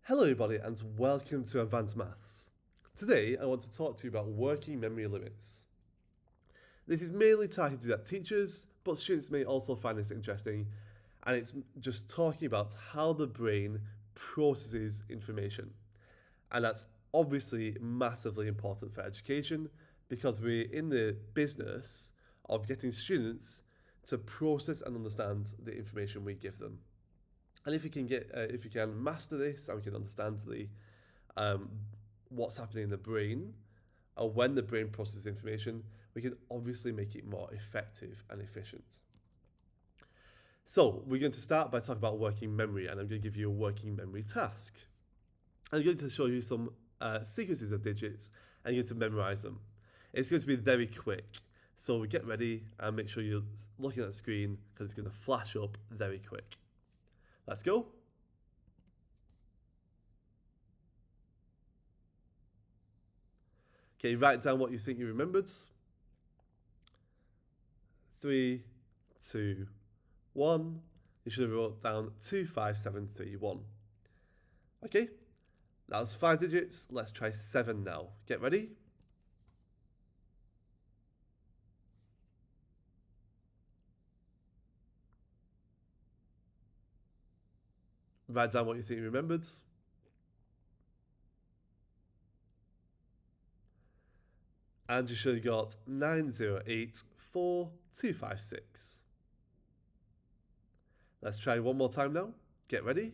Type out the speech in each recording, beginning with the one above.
Hello everybody and welcome to Advanced Maths. Today I want to talk to you about working memory limits. This is mainly targeted at teachers, but students may also find this interesting, and it's just talking about how the brain processes information. And that's obviously massively important for education because we're in the business of getting students to process and understand the information we give them. And if you can master this, and we can understand um, what's happening in the brain, or when the brain processes information, we can obviously make it more effective and efficient. So we're going to start by talking about working memory, and I'm going to give you a working memory task. I'm going to show you some sequences of digits, and you're going to memorize them. It's going to be very quick, so get ready and make sure you're looking at the screen because it's going to flash up very quick. Let's go. Okay, write down what you think you remembered. 3, 2, 1. You should have wrote down 25731. Okay, that was 5 digits. Let's try 7 now. Get ready. Write down what you think you remembered. And you should have got 9084,256. Let's try one more time now. Get ready.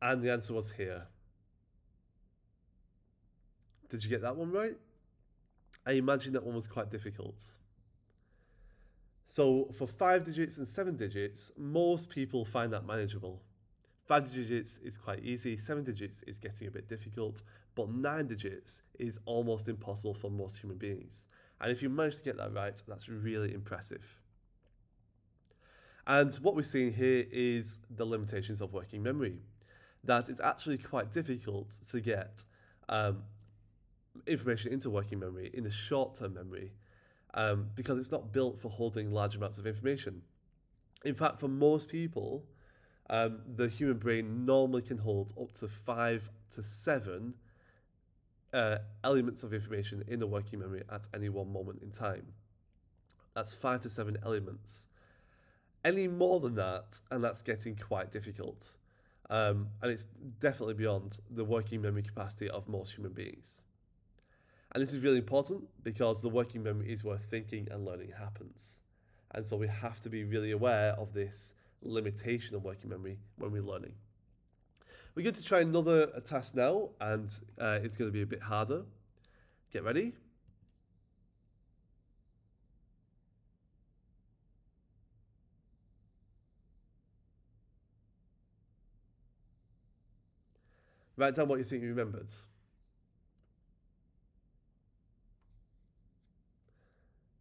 And the answer was here. Did you get that one right? I imagine that one was quite difficult. So for 5 digits and 7 digits, most people find that manageable. 5 digits is quite easy, 7 digits is getting a bit difficult, but 9 digits is almost impossible for most human beings. And if you manage to get that right, that's really impressive. And what we're seeing here is the limitations of working memory. That it's actually quite difficult to get information into working memory in the short-term memory because it's not built for holding large amounts of information. In fact, for most people, the human brain normally can hold up to 5 to 7 elements of information in the working memory at any one moment in time. That's 5 to 7 elements. Any more than that, and that's getting quite difficult. And it's definitely beyond the working memory capacity of most human beings. And this is really important because the working memory is where thinking and learning happens. And so we have to be really aware of this limitation of working memory when we're learning. We're going to try another task now, and it's going to be a bit harder. Get ready. Write down what you think you remembered.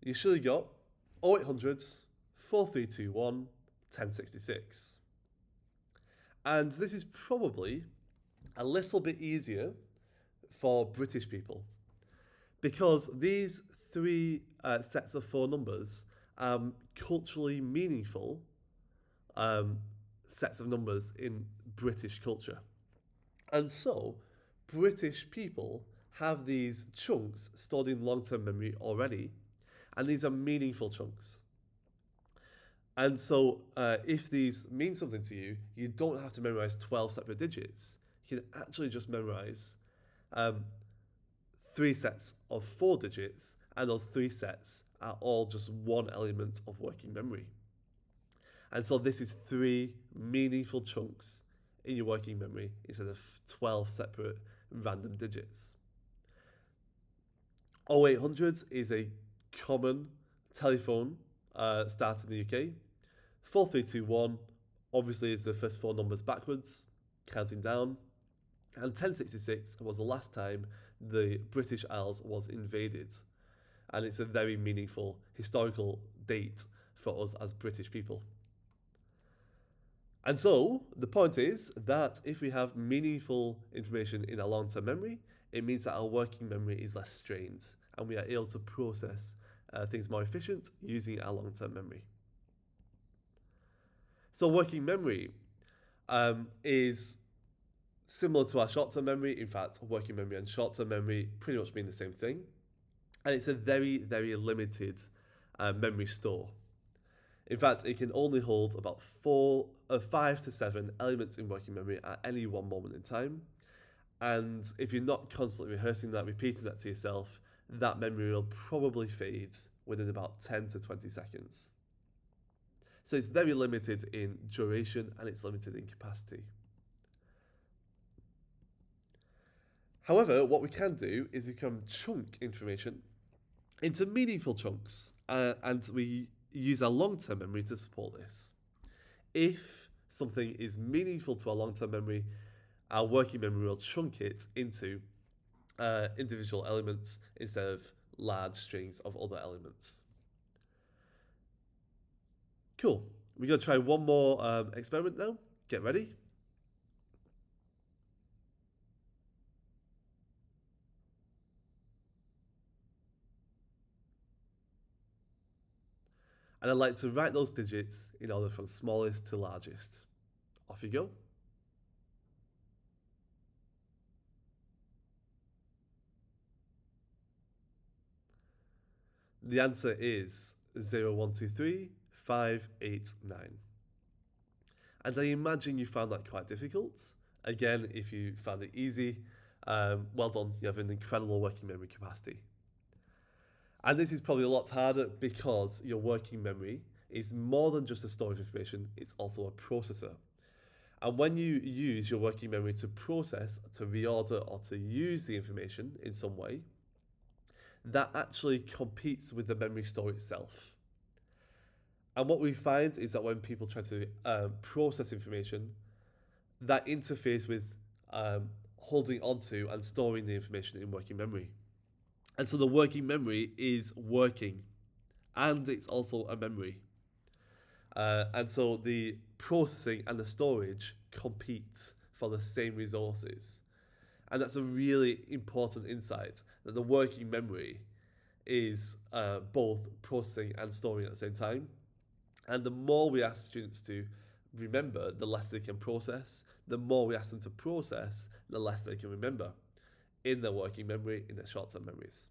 You should have got 0800 4321 1066. And this is probably a little bit easier for British people because these three sets of 4 numbers are culturally meaningful sets of numbers in British culture. And so British people have these chunks stored in long-term memory already, and these are meaningful chunks. And so if these mean something to you, you don't have to memorize 12 separate digits. You can actually just memorize 3 sets of 4 digits, and those 3 sets are all just one element of working memory. And so this is 3 meaningful chunks in your working memory instead of 12 separate random digits. 0800 is a common telephone start in the UK. 4321 obviously is the first 4 numbers backwards, counting down. And 1066 was the last time the British Isles was invaded. And it's a very meaningful historical date for us as British people. And so the point is that if we have meaningful information in our long-term memory, it means that our working memory is less strained and we are able to process things more efficient using our long-term memory. So working memory is similar to our short-term memory. In fact, working memory and short-term memory pretty much mean the same thing. And it's a very, very limited memory store. In fact, it can only hold about 5 to 7 elements in working memory at any one moment in time. And if you're not constantly rehearsing that, repeating that to yourself, that memory will probably fade within about 10 to 20 seconds. So it's very limited in duration and it's limited in capacity. However, what we can do is we can chunk information into meaningful chunks, and we use our long-term memory to support this. If something is meaningful to our long-term memory, our working memory will chunk it into individual elements instead of large strings of other elements. Cool. We're going to try one more experiment now. Get ready. And I'd like to write those digits in order from smallest to largest. Off you go. The answer is 0, 1, 2, 3, 5, 8, 9. And I imagine you found that quite difficult. Again, if you found it easy, well done, you have an incredible working memory capacity. And this is probably a lot harder because your working memory is more than just a store of information, it's also a processor. And when you use your working memory to process, to reorder, or to use the information in some way, that actually competes with the memory store itself. And what we find is that when people try to process information, that interface with holding onto and storing the information in working memory. And so the working memory is working, and it's also a memory. And so the processing and the storage compete for the same resources. And that's a really important insight, that the working memory is both processing and storing at the same time. And the more we ask students to remember, the less they can process. The more we ask them to process, the less they can remember in their working memory, in their short-term memories.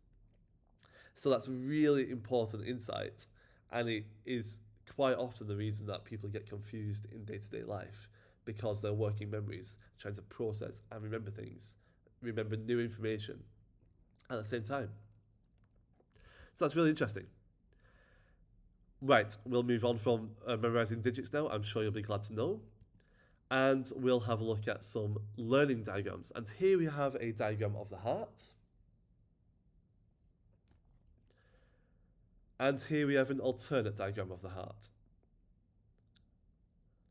So that's a really important insight, and it is quite often the reason that people get confused in day-to-day life, because their working memories are trying to process and remember things, remember new information at the same time. So that's really interesting. Right, we'll move on from memorizing digits now. I'm sure you'll be glad to know. And we'll have a look at some learning diagrams. And here we have a diagram of the heart. And here we have an alternate diagram of the heart.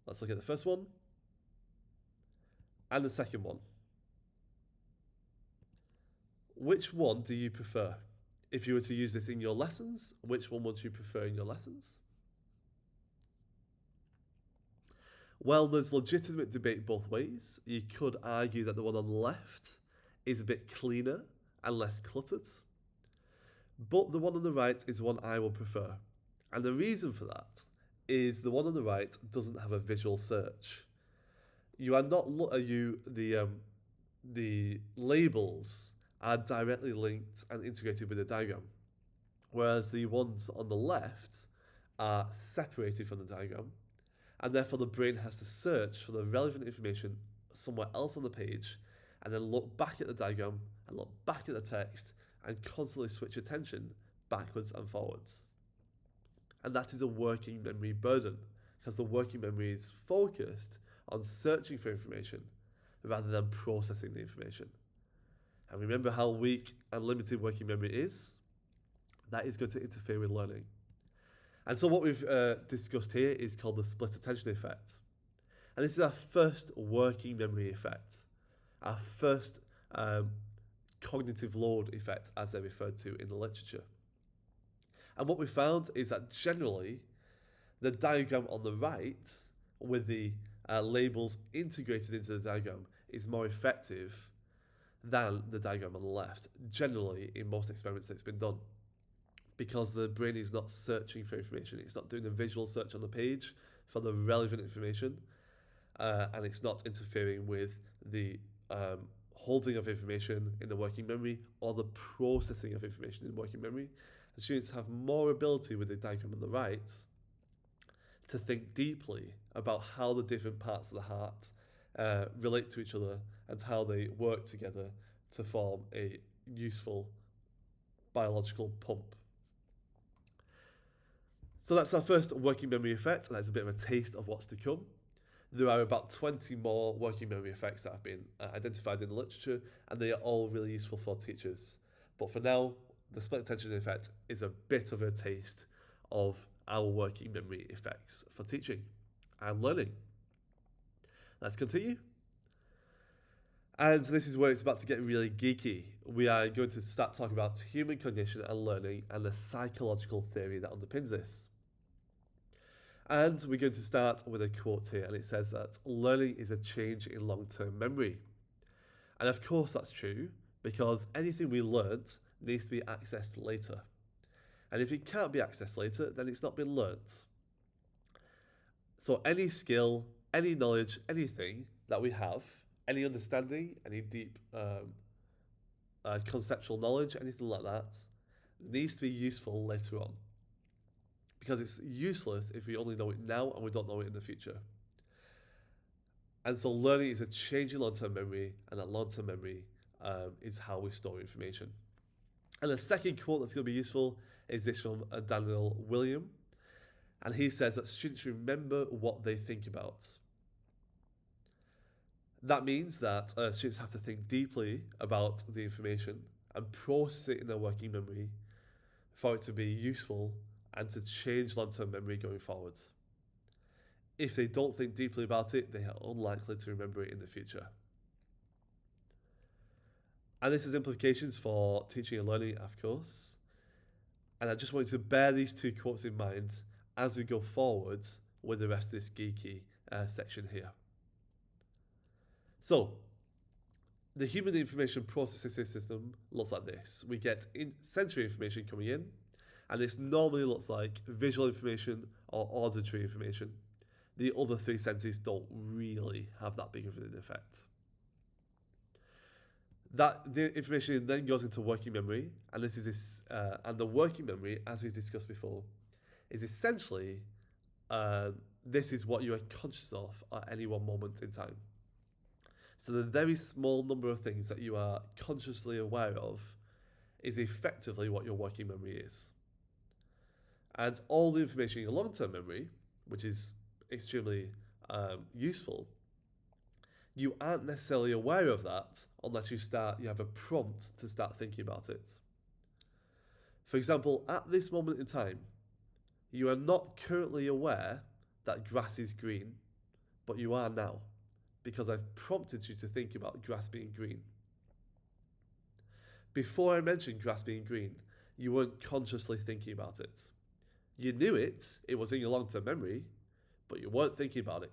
Let's look at the first one and the second one. Which one do you prefer? If you were to use this in your lessons, which one would you prefer in your lessons? Well, there's legitimate debate both ways. You could argue that the one on the left is a bit cleaner and less cluttered, but the one on the right is the one I would prefer. And the reason for that is the one on the right doesn't have a visual search. You are not the labels are directly linked and integrated with the diagram, whereas the ones on the left are separated from the diagram, and therefore the brain has to search for the relevant information somewhere else on the page, and then look back at the diagram and look back at the text and constantly switch attention backwards and forwards. And that is a working memory burden, because the working memory is focused on searching for information rather than processing the information. And remember how weak and limited working memory is? That is going to interfere with learning. And so what we've discussed here is called the split attention effect. And this is our first working memory effect, our first cognitive load effect, as they're referred to in the literature. And what we found is that generally, the diagram on the right with the labels integrated into the diagram is more effective than the diagram on the left, generally in most experiments that's been done. Because the brain is not searching for information, it's not doing a visual search on the page for the relevant information, and it's not interfering with the holding of information in the working memory or the processing of information in working memory. The students have more ability with the diagram on the right to think deeply about how the different parts of the heart relate to each other and how they work together to form a useful biological pump. So that's our first working memory effect. That's a bit of a taste of what's to come. There are about 20 more working memory effects that have been identified in the literature, and they are all really useful for teachers. But for now, the split attention effect is a bit of a taste of our working memory effects for teaching and learning. Let's continue. And this is where it's about to get really geeky. We are going to start talking about human cognition and learning and the psychological theory that underpins this. And we're going to start with a quote here, and it says that learning is a change in long-term memory. And of course that's true, because anything we learnt needs to be accessed later. And if it can't be accessed later, then it's not been learnt. So any skill, any knowledge, anything that we have, any understanding, any deep conceptual knowledge, anything like that, needs to be useful later on. Because it's useless if we only know it now and we don't know it in the future. And so learning is a change in long-term memory, and that long-term memory is how we store information. And the second quote that's going to be useful is this from Daniel William. And he says that students remember what they think about. That means that students have to think deeply about the information and process it in their working memory for it to be useful and to change long-term memory going forward. If they don't think deeply about it, they are unlikely to remember it in the future. And this has implications for teaching and learning, of course. And I just wanted to bear these two quotes in mind as we go forward with the rest of this geeky section here. So, the human information processing system looks like this. We get sensory information coming in, and this normally looks like visual information or auditory information. The other three senses don't really have that big of an effect. The information then goes into working memory, and and the working memory, as we discussed before, is essentially this is what you are conscious of at any one moment in time. So the very small number of things that you are consciously aware of is effectively what your working memory is. And all the information in your long-term memory, which is extremely useful, you aren't necessarily aware of that unless you have a prompt to start thinking about it. For example, at this moment in time, you are not currently aware that grass is green, but you are now, because I've prompted you to think about grass being green. Before I mentioned grass being green, you weren't consciously thinking about it. You knew it was in your long-term memory, but you weren't thinking about it.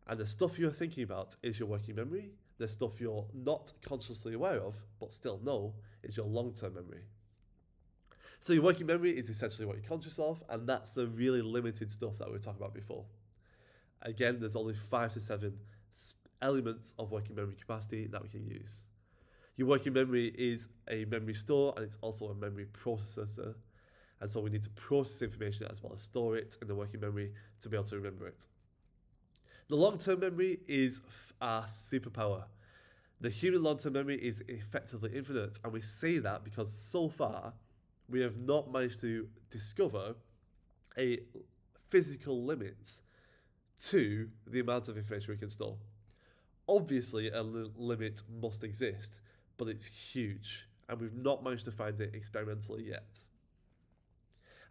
And the stuff you're thinking about is your working memory. The stuff you're not consciously aware of, but still know, is your long-term memory. So your working memory is essentially what you're conscious of, and that's the really limited stuff that we were talking about before. Again, there's only 5 to 7 elements of working memory capacity that we can use. Your working memory is a memory store, and it's also a memory processor. And so we need to process information as well as store it in the working memory to be able to remember it. The long-term memory is our superpower. The human long-term memory is effectively infinite, and we say that because so far we have not managed to discover a physical limit to the amount of information we can store. Obviously, a limit must exist, but it's huge, and we've not managed to find it experimentally yet.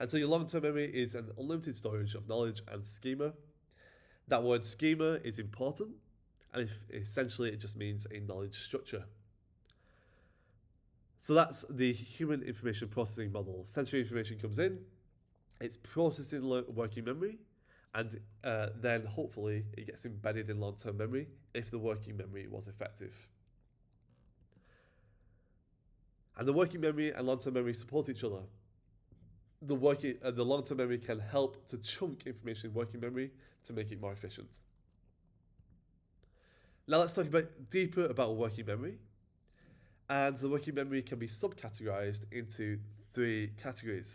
And so your long-term memory is an unlimited storage of knowledge and schema. That word schema is important, and essentially it just means a knowledge structure. So that's the human information processing model. Sensory information comes in, it's processed in working memory, and then hopefully it gets embedded in long-term memory if the working memory was effective. And the working memory and long-term memory support each other. The long-term memory can help to chunk information in working memory to make it more efficient. Now let's talk deeper about working memory. And the working memory can be subcategorized into 3 categories: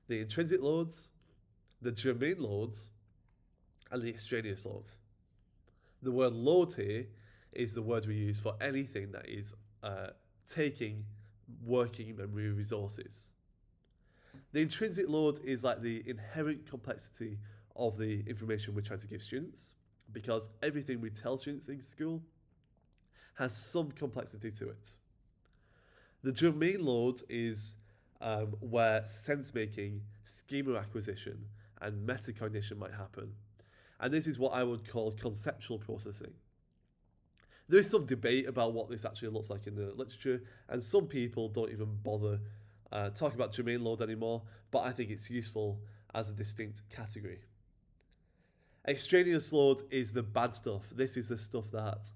the intrinsic loads, the germane loads, and the extraneous load. The word load here is the word we use for anything that is taking working memory resources. The intrinsic load is like the inherent complexity of the information we're trying to give students, because everything we tell students in school has some complexity to it. The germane load is where sense making, schema acquisition, and metacognition might happen. And this is what I would call conceptual processing. There is some debate about what this actually looks like in the literature, and some people don't even bother talking about germane load anymore, but I think it's useful as a distinct category. Extraneous load is the bad stuff. This is the stuff that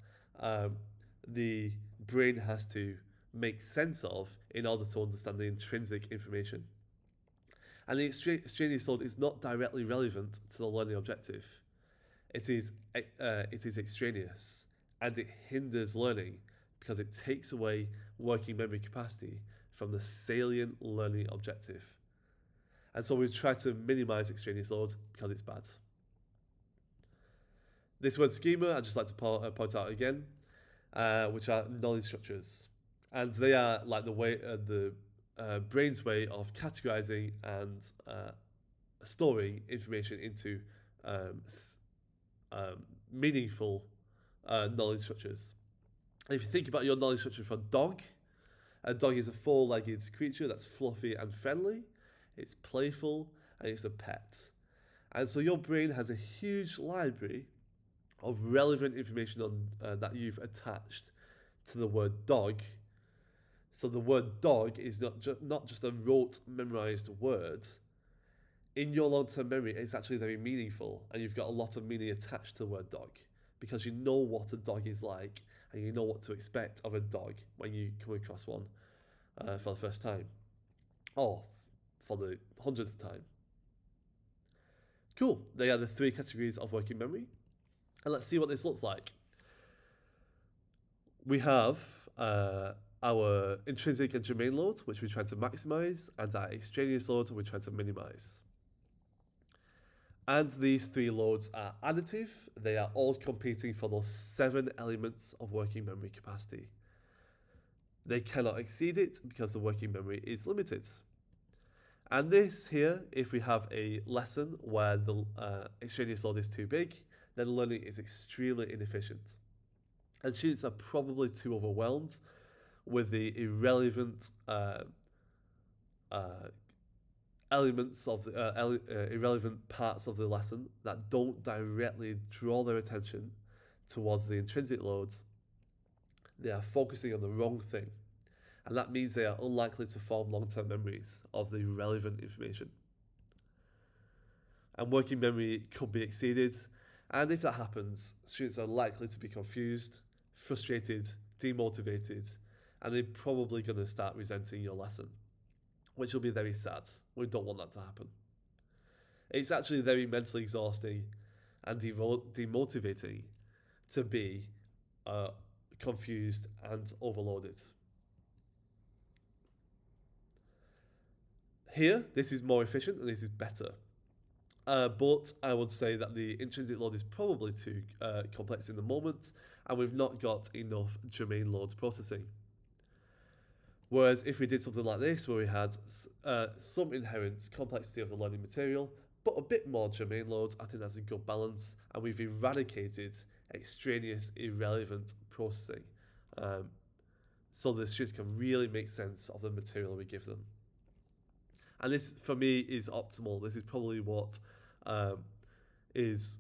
the brain has to make sense of in order to understand the intrinsic information. And the extraneous load is not directly relevant to the learning objective. It is extraneous, and it hinders learning because it takes away working memory capacity from the salient learning objective. And so we try to minimize extraneous load because it's bad. This word schema, I'd just like to point out again, which are knowledge structures. And they are like the brain's way of categorizing and storing information into meaningful knowledge structures. And if you think about your knowledge structure for a dog is a 4-legged creature that's fluffy and friendly, it's playful, and it's a pet. And so your brain has a huge library of relevant information that you've attached to the word dog. So the word dog is not just a rote memorized word. In your long-term memory, it's actually very meaningful, and you've got a lot of meaning attached to the word dog because you know what a dog is like, and you know what to expect of a dog when you come across one for the first time, or for the 100th time. Cool, they are the 3 categories of working memory. And let's see what this looks like. We have our intrinsic and germane loads, which we try to maximize, and our extraneous loads, which we try to minimize. And these 3 loads are additive. They are all competing for those 7 elements of working memory capacity. They cannot exceed it because the working memory is limited. And this here, if we have a lesson where the extraneous load is too big, then learning is extremely inefficient. And students are probably too overwhelmed with the irrelevant elements of the irrelevant parts of the lesson that don't directly draw their attention towards the intrinsic load. They are focusing on the wrong thing, and that means they are unlikely to form long-term memories of the relevant information. And working memory could be exceeded, and if that happens, students are likely to be confused, frustrated, demotivated, and they're probably going to start resenting your lesson, which will be very sad. We don't want that to happen. It's actually very mentally exhausting and demotivating to be confused and overloaded. Here, this is more efficient and this is better. But I would say that the intrinsic load is probably too complex in the moment, and we've not got enough germane load processing. Whereas if we did something like this, where we had some inherent complexity of the learning material, but a bit more germane load, I think that's a good balance, and we've eradicated extraneous, irrelevant processing, so the students can really make sense of the material we give them. And this, for me, is optimal. This is probably what is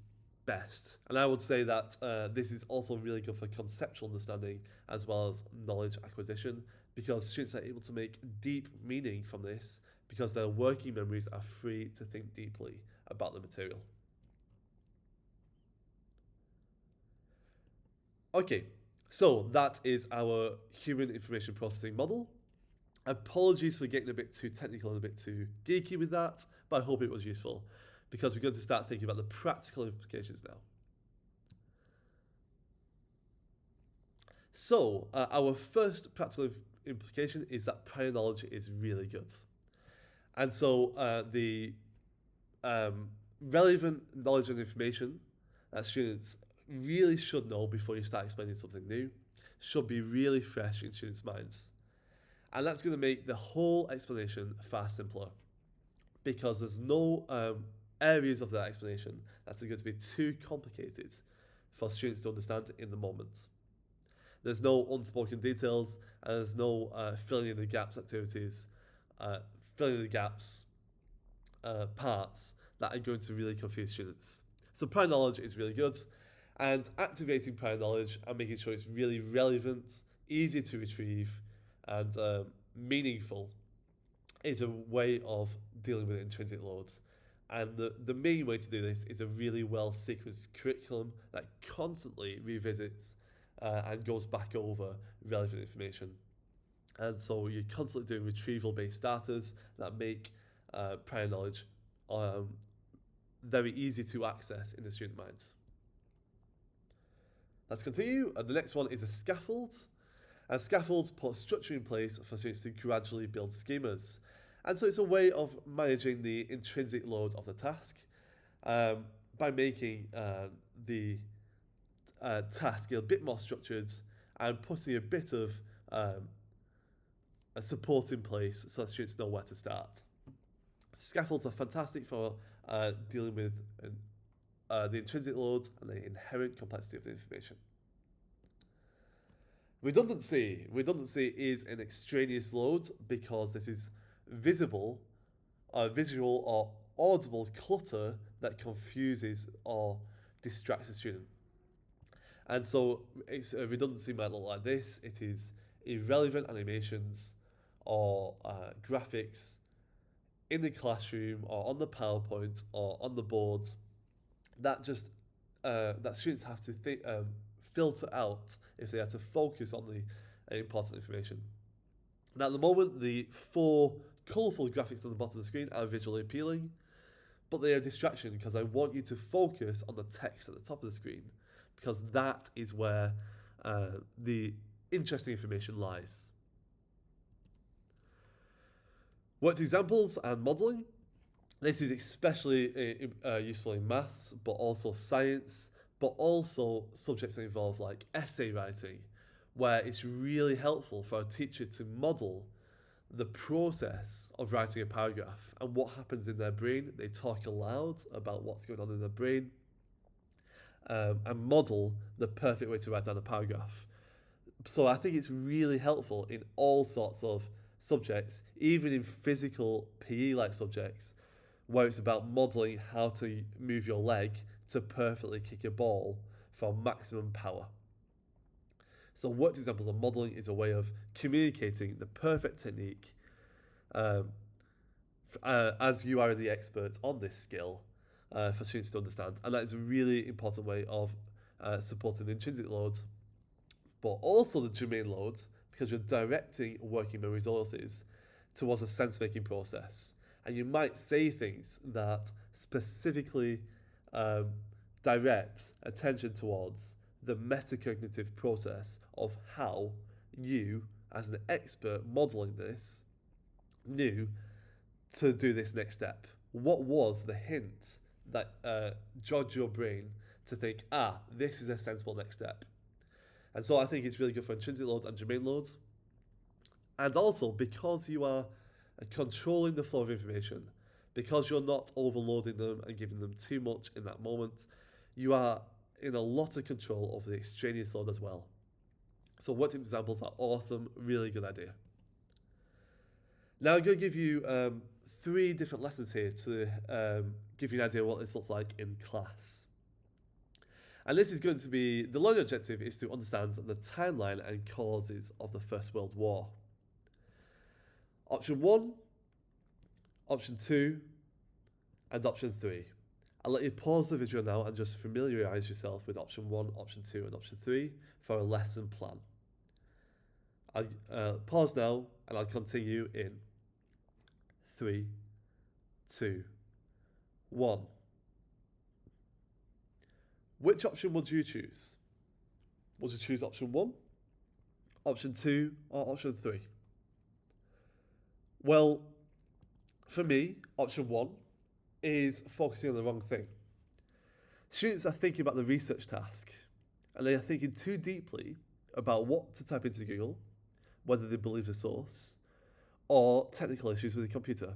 best. And I would say that this is also really good for conceptual understanding as well as knowledge acquisition, because students are able to make deep meaning from this because their working memories are free to think deeply about the material. Okay, so that is our human information processing model. Apologies for getting a bit too technical and a bit too geeky with that, but I hope it was useful because we're going to start thinking about the practical implications now. So, our first practical implication is that prior knowledge is really good. And so, the relevant knowledge and information that students really should know before you start explaining something new should be really fresh in students' minds. And that's going to make the whole explanation far simpler because there's no areas of that explanation that are going to be too complicated for students to understand in the moment. There's no unspoken details, and there's no filling in the gaps activities, filling in the gaps parts that are going to really confuse students. So prior knowledge is really good, and activating prior knowledge and making sure it's really relevant, easy to retrieve, and meaningful is a way of dealing with intrinsic loads. And the main way to do this is a really well sequenced curriculum that constantly revisits and goes back over relevant information. And so you're constantly doing retrieval-based starters that make prior knowledge very easy to access in the student mind. Let's continue. The next one is a scaffold. And scaffolds put structure in place for students to gradually build schemas. And so it's a way of managing the intrinsic load of the task by making the task a bit more structured and putting a bit of a support in place so that students know where to start. Scaffolds are fantastic for dealing with the intrinsic loads and the inherent complexity of the information. Redundancy. Redundancy is an extraneous load because this is visual or audible clutter that confuses or distracts the student. And so a redundancy might look like this. It is irrelevant animations or graphics in the classroom or on the PowerPoint or on the board that just that students have to filter out if they have to focus on the important information. Now at the moment, the 4 colourful graphics on the bottom of the screen are visually appealing, but they are a distraction because I want you to focus on the text at the top of the screen because that is where the interesting information lies. Worked examples and modelling. This is especially useful in maths, but also science, but also subjects that involve like essay writing, where it's really helpful for a teacher to model the process of writing a paragraph and what happens in their brain. They talk aloud about what's going on in their brain and model the perfect way to write down a paragraph. So I think it's really helpful in all sorts of subjects, even in physical PE-like subjects, where it's about modelling how to move your leg to perfectly kick a ball for maximum power. So worked examples of modelling is a way of communicating the perfect technique as you are the expert on this skill for students to understand. And that is a really important way of supporting the intrinsic loads, but also the germane loads, because you're directing working memory resources towards a sense-making process. And you might say things that specifically direct attention towards the metacognitive process of how you, as an expert modelling this, knew to do this next step. What was the hint that jogged your brain to think, this is a sensible next step? And so I think it's really good for intrinsic loads and germane loads. And also, because you are controlling the flow of information, because you're not overloading them and giving them too much in that moment, you are in a lot of control over the extraneous load as well. So worked examples are awesome, really good idea. Now I'm going to give you 3 different lessons here to give you an idea of what this looks like in class. And this is going to be, the learning objective is to understand the timeline and causes of the First World War. Option 1, option 2, and option 3. I'll let you pause the video now and just familiarise yourself with option 1, option 2 and option 3 for a lesson plan. I'll pause now and I'll continue in 3, 2, 1. Which option would you choose? Would you choose option 1, option 2 or option 3? Well, for me, option 1 is focusing on the wrong thing. Students are thinking about the research task and they are thinking too deeply about what to type into Google, whether they believe the source, or technical issues with the computer.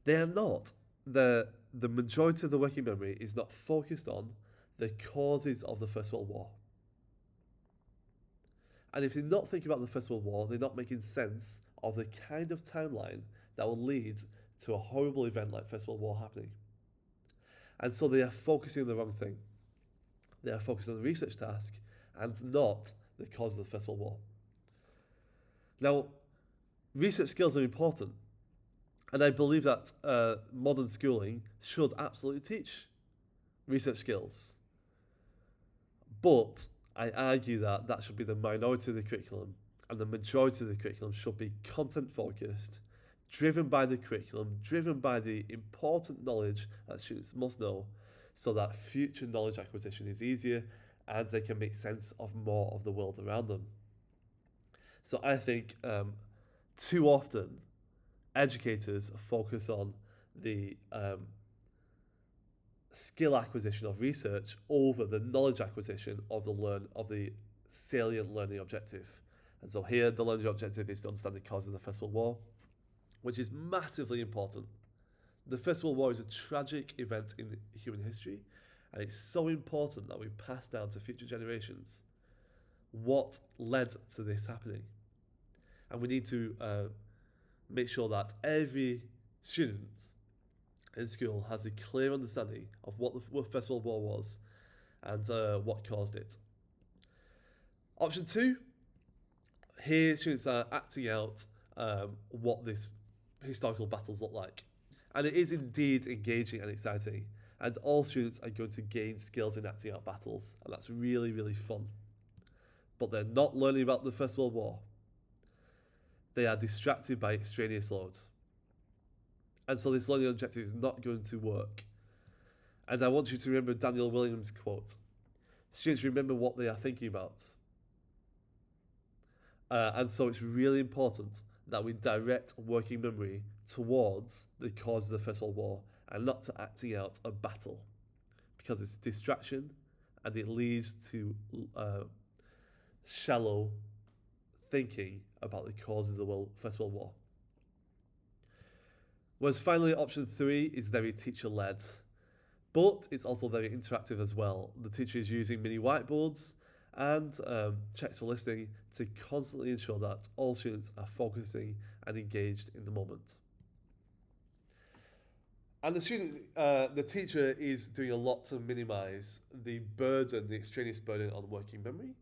They are not. The majority of the working memory is not focused on the causes of the First World War. And if they're not thinking about the First World War, they're not making sense of the kind of timeline that will lead to a horrible event like First World War happening. And so they are focusing on the wrong thing. They are focused on the research task and not the cause of the First World War. Now, research skills are important. And I believe that modern schooling should absolutely teach research skills. But I argue that that should be the minority of the curriculum, and the majority of the curriculum should be content focused, driven by the curriculum, driven by the important knowledge that students must know, so that future knowledge acquisition is easier and they can make sense of more of the world around them. So I think too often educators focus on the skill acquisition of research over the knowledge acquisition of the salient learning objective. And so here the learning objective is to understand the cause of the First World War, which is massively important. The First World War is a tragic event in human history, and it's so important that we pass down to future generations what led to this happening. And we need to make sure that every student in school has a clear understanding of what the First World War was and what caused it. Option 2, here students are acting out what these historical battles look like. And it is indeed engaging and exciting, and all students are going to gain skills in acting out battles, and that's really, really fun. But they're not learning about the First World War. They are distracted by extraneous loads. And so this learning objective is not going to work. And I want you to remember Daniel Williams' quote. Students remember what they are thinking about. And so it's really important that we direct working memory towards the cause of the First World War and not to acting out a battle, because it's a distraction and it leads to shallow thinking about the causes of the First World War. Whereas finally, option 3 is very teacher-led, but it's also very interactive as well. The teacher is using mini whiteboards and checks for listening to constantly ensure that all students are focusing and engaged in the moment. And the teacher is doing a lot to minimise the burden, the extraneous burden on working memory,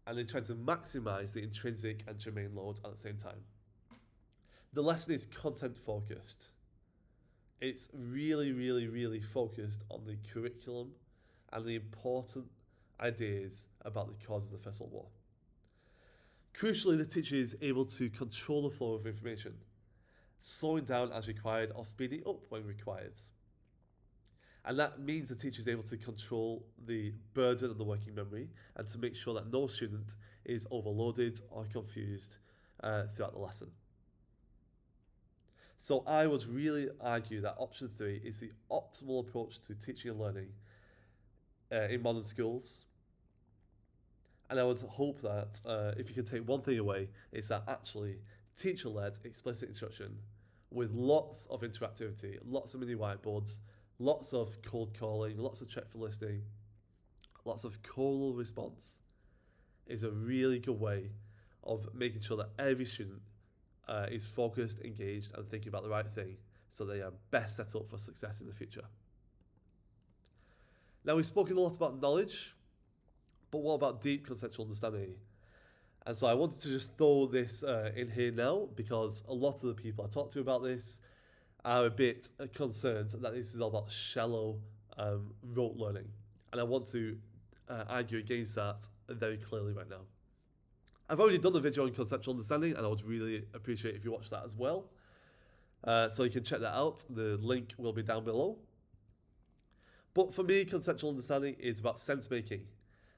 and they're trying to maximise the intrinsic and germane loads at the same time. The lesson is content focused. It's really, really, really focused on the curriculum and the important ideas about the causes of the First World War. Crucially, the teacher is able to control the flow of information, slowing down as required or speeding up when required. And that means the teacher is able to control the burden of the working memory and to make sure that no student is overloaded or confused throughout the lesson. So I would really argue that option 3 is the optimal approach to teaching and learning in modern schools. And I would hope that if you can take one thing away, it's that actually teacher-led explicit instruction with lots of interactivity, lots of mini whiteboards, lots of cold calling, lots of check for listening, lots of choral response is a really good way of making sure that every student is focused, engaged, and thinking about the right thing so they are best set up for success in the future. Now, we've spoken a lot about knowledge, but what about deep conceptual understanding? And so I wanted to just throw this in here now, because a lot of the people I talked to about this are a bit concerned that this is all about shallow rote learning. And I want to argue against that very clearly right now. I've already done a video on conceptual understanding, and I would really appreciate if you watch that as well. So you can check that out. The link will be down below. But for me, conceptual understanding is about sense making.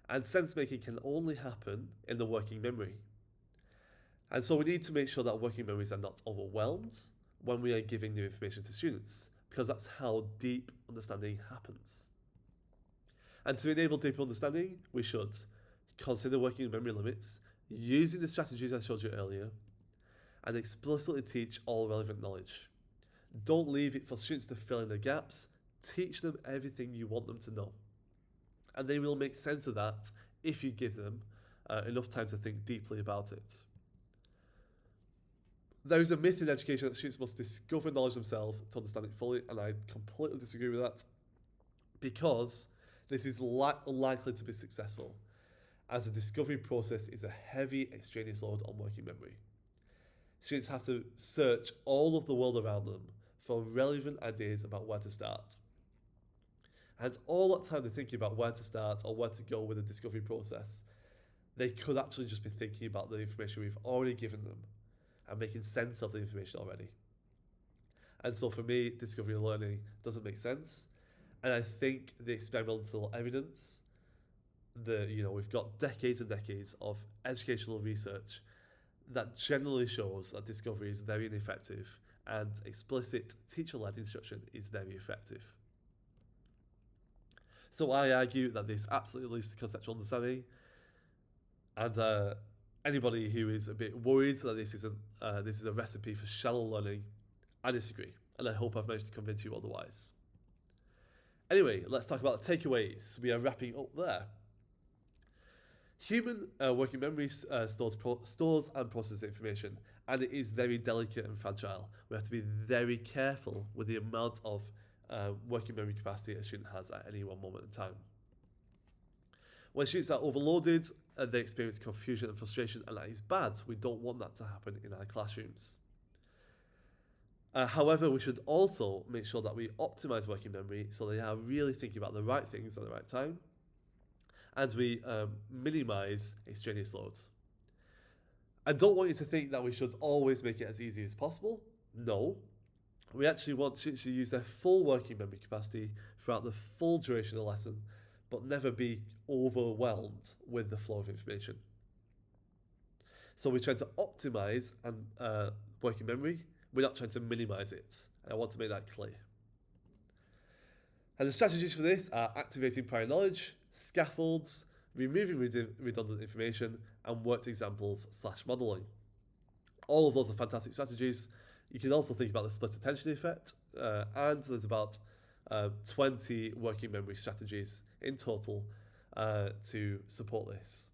And sense making can only happen in the working memory. And so we need to make sure that working memories are not overwhelmed when we are giving new information to students, because that's how deep understanding happens. And to enable deeper understanding, we should consider working memory limits, using the strategies I showed you earlier, and explicitly teach all relevant knowledge. Don't leave it for students to fill in the gaps. Teach them everything you want them to know. And they will make sense of that if you give them enough time to think deeply about it. There is a myth in education that students must discover knowledge themselves to understand it fully, and I completely disagree with that, because this is unlikely to be successful, as the discovery process is a heavy extraneous load on working memory. Students have to search all of the world around them for relevant ideas about where to start. And all that time they're thinking about where to start or where to go with the discovery process, they could actually just be thinking about the information we've already given them and making sense of the information already. And so for me, discovery learning doesn't make sense. And I think the experimental evidence, we've got decades and decades of educational research that generally shows that discovery is very ineffective and explicit teacher-led instruction is very effective. So I argue that this absolutely leads to conceptual understanding, and anybody who is a bit worried that this is a recipe for shallow learning, I disagree, and I hope I've managed to convince you otherwise. Anyway, let's talk about the takeaways. We are wrapping up there. Human working memory stores and processes information, and it is very delicate and fragile. We have to be very careful with the amount of working memory capacity a student has at any one moment in time. When students are overloaded, they experience confusion and frustration, and that is bad. We don't want that to happen in our classrooms. However, we should also make sure that we optimize working memory so they are really thinking about the right things at the right time, and we minimize extraneous loads. I don't want you to think that we should always make it as easy as possible. No. We actually want students to use their full working memory capacity throughout the full duration of the lesson, but never be overwhelmed with the flow of information. So we're trying to optimize working memory. We're not trying to minimize it. And I want to make that clear. And the strategies for this are activating prior knowledge, scaffolds, removing redundant information, and worked examples/modeling. All of those are fantastic strategies. You can also think about the split attention effect, and there's about 20 working memory strategies in total to support this.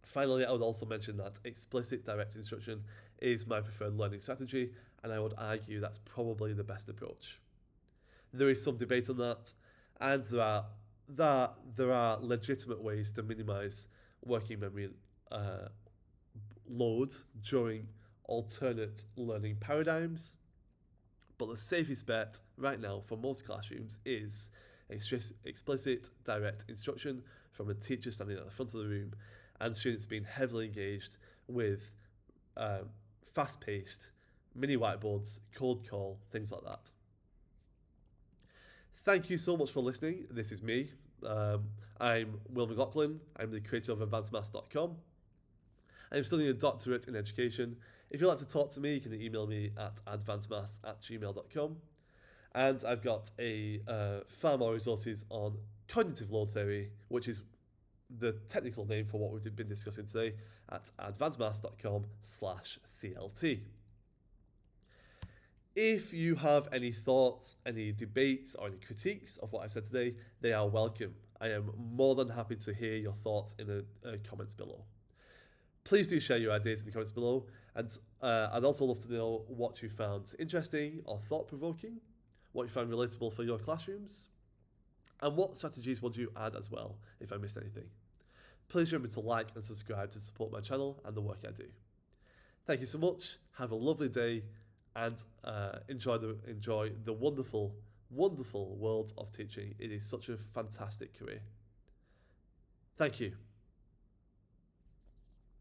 Finally, I would also mention that explicit direct instruction is my preferred learning strategy, and I would argue that's probably the best approach. There is some debate on that, and there are legitimate ways to minimize working memory load during alternate learning paradigms, but the safest bet right now for most classrooms is explicit direct instruction from a teacher standing at the front of the room and students being heavily engaged with fast-paced mini whiteboards, cold call, things like that. Thank you so much for listening. This is me. I'm Will McLaughlin. I'm the creator of AdvanceMaths.com. I'm studying a doctorate in education. If you'd like to talk to me, you can email me at advancemaths@gmail.com. And I've got far more resources on cognitive load theory, which is the technical name for what we've been discussing today, at advancemaths.com/CLT. If you have any thoughts, any debates, or any critiques of what I've said today, they are welcome. I am more than happy to hear your thoughts in the comments below. Please do share your ideas in the comments below, and I'd also love to know what you found interesting or thought-provoking, what you found relatable for your classrooms, and what strategies would you add as well if I missed anything. Please remember to like and subscribe to support my channel and the work I do. Thank you so much, have a lovely day, and enjoy the wonderful, wonderful world of teaching. It is such a fantastic career. Thank you.